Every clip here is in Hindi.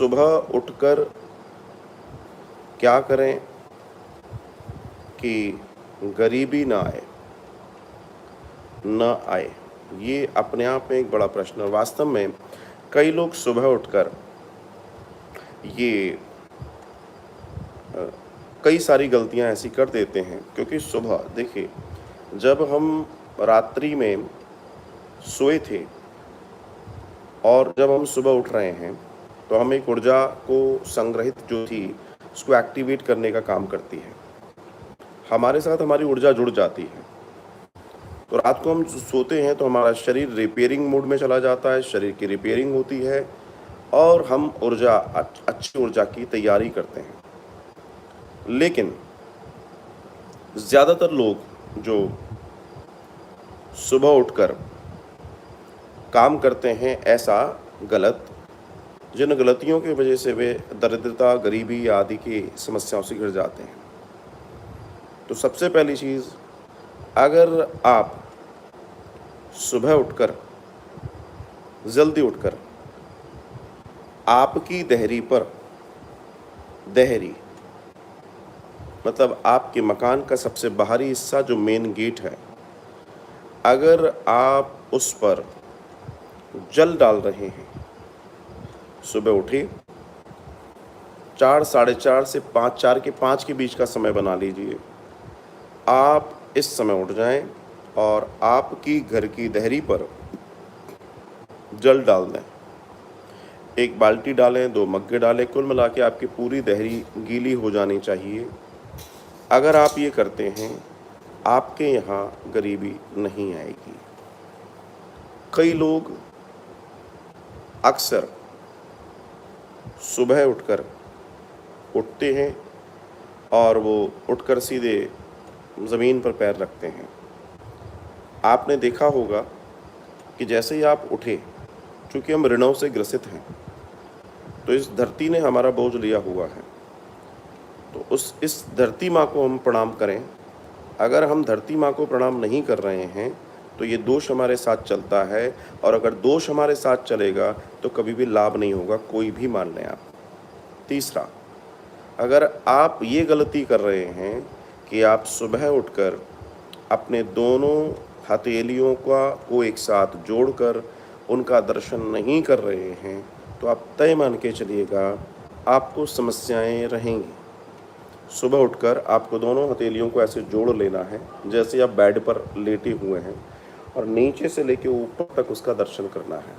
सुबह उठकर क्या करें कि गरीबी ना आए, न आए? ये अपने आप में एक बड़ा प्रश्न है। वास्तव में कई लोग सुबह उठकर ये अ, कई सारी गलतियां ऐसी कर देते हैं, क्योंकि सुबह देखिए, जब हम रात्रि में सोए थे और जब हम सुबह उठ रहे हैं, तो हम एक ऊर्जा को संग्रहित जो थी, उसको एक्टिवेट करने का काम करती है। हमारे साथ हमारी ऊर्जा जुड़ जाती है। तो रात को हम सोते हैं तो हमारा शरीर रिपेयरिंग मोड में चला जाता है, शरीर की रिपेयरिंग होती है और हम अच्छी ऊर्जा की तैयारी करते हैं। लेकिन ज़्यादातर लोग जो सुबह उठकर काम करते हैं ऐसा गलत, जिन गलतियों की वजह से वे दरिद्रता, गरीबी आदि की समस्याओं से घिर जाते हैं। तो सबसे पहली चीज़, अगर आप सुबह उठकर, जल्दी उठकर आपकी देहरी पर, देहरी मतलब आपके मकान का सबसे बाहरी हिस्सा जो मेन गेट है, अगर आप उस पर जल डाल रहे हैं, सुबह उठे 4, साढ़े 4 से 5, 4 के 5 के बीच का समय बना लीजिए। आप इस समय उठ जाएं और आपकी घर की देहरी पर जल डाल दें। 1 बाल्टी डालें, 2 मग्गे डालें, कुल मिला के आपकी पूरी देहरी गीली हो जानी चाहिए। अगर आप ये करते हैं, आपके यहाँ गरीबी नहीं आएगी। कई लोग अक्सर सुबह उठते हैं और वो उठकर सीधे ज़मीन पर पैर रखते हैं। आपने देखा होगा कि जैसे ही आप उठे, चूँकि हम ऋणों से ग्रसित हैं, तो इस धरती ने हमारा बोझ लिया हुआ है, तो इस धरती माँ को हम प्रणाम करें। अगर हम धरती माँ को प्रणाम नहीं कर रहे हैं, तो ये दोष हमारे साथ चलता है, और अगर दोष हमारे साथ चलेगा तो कभी भी लाभ नहीं होगा, कोई भी मान लें आप। तीसरा, अगर आप ये गलती कर रहे हैं कि आप सुबह उठकर अपने दोनों हथेलियों को एक साथ जोड़कर उनका दर्शन नहीं कर रहे हैं, तो आप तय मान के चलिएगा आपको समस्याएं रहेंगी। सुबह उठकर आपको दोनों हथेलियों को ऐसे जोड़ लेना है जैसे आप बेड पर लेटे हुए हैं, और नीचे से लेकर ऊपर तक उसका दर्शन करना है।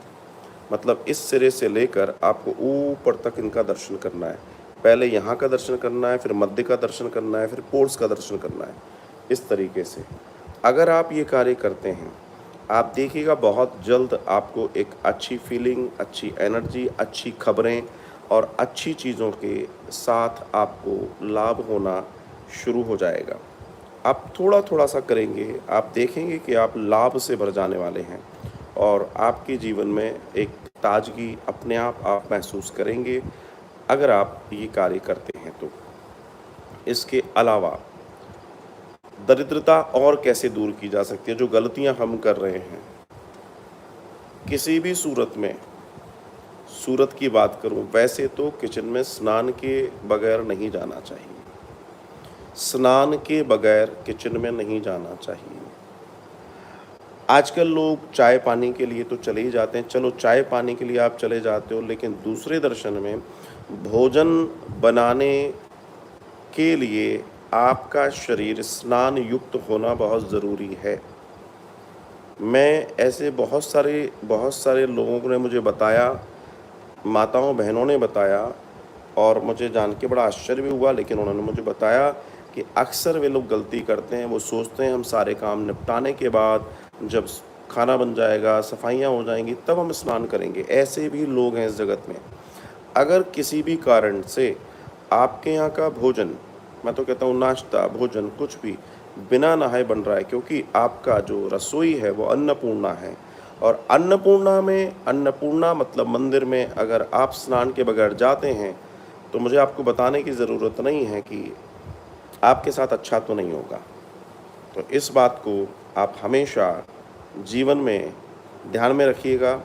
मतलब इस सिरे से लेकर आपको ऊपर तक इनका दर्शन करना है। पहले यहाँ का दर्शन करना है, फिर मध्य का दर्शन करना है, फिर पोर्स का दर्शन करना है। इस तरीके से अगर आप ये कार्य करते हैं, आप देखिएगा बहुत जल्द आपको एक अच्छी फीलिंग, अच्छी एनर्जी, अच्छी खबरें और अच्छी चीज़ों के साथ आपको लाभ होना शुरू हो जाएगा। आप थोड़ा-थोड़ा सा करेंगे, आप देखेंगे कि आप लाभ से भर जाने वाले हैं और आपके जीवन में एक ताजगी अपने आप महसूस करेंगे, अगर आप ये कार्य करते हैं तो। इसके अलावा दरिद्रता और कैसे दूर की जा सकती है, जो गलतियां हम कर रहे हैं। किसी भी सूरत की बात करूं, वैसे तो किचन में स्नान के बगैर नहीं जाना चाहिए। स्नान के बगैर किचन में नहीं जाना चाहिए। आजकल लोग चाय पानी के लिए तो चले ही जाते हैं, चलो चाय पानी के लिए आप चले जाते हो, लेकिन दूसरे दर्शन में भोजन बनाने के लिए आपका शरीर स्नान युक्त होना बहुत ज़रूरी है। मैं ऐसे बहुत सारे लोगों ने मुझे बताया, माताओं बहनों ने बताया, और मुझे जान के बड़ा आश्चर्य भी हुआ, लेकिन उन्होंने मुझे बताया कि अक्सर वे लोग गलती करते हैं। वो सोचते हैं हम सारे काम निपटाने के बाद, जब खाना बन जाएगा, सफाइयाँ हो जाएंगी, तब हम स्नान करेंगे। ऐसे भी लोग हैं इस जगत में। अगर किसी भी कारण से आपके यहाँ का भोजन, मैं तो कहता हूँ नाश्ता, भोजन, कुछ भी बिना नहाए बन रहा है, क्योंकि आपका जो रसोई है वो अन्नपूर्णा है, और अन्नपूर्णा मतलब मंदिर में अगर आप स्नान के बगैर जाते हैं, तो मुझे आपको बताने की ज़रूरत नहीं है कि आपके साथ अच्छा तो नहीं होगा। तो इस बात को आप हमेशा जीवन में ध्यान में रखिएगा।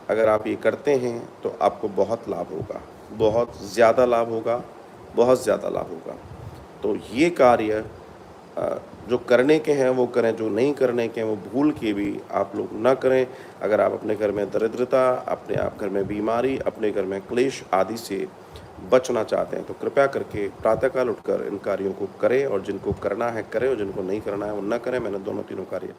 अगर आप ये करते हैं तो आपको बहुत लाभ होगा। बहुत ज़्यादा लाभ होगा, बहुत ज़्यादा लाभ होगा। तो ये कार्य जो करने के हैं वो करें, जो नहीं करने के हैं वो भूल के भी आप लोग ना करें। अगर आप अपने घर में दरिद्रता, अपने आप घर में बीमारी, अपने घर में क्लेश आदि से बचना चाहते हैं तो कृपया करके प्रातःकाल उठकर इन कार्यों को करें, और जिनको करना है करें और जिनको नहीं करना है वो ना करें। मैंने दोनों तीनों कार्य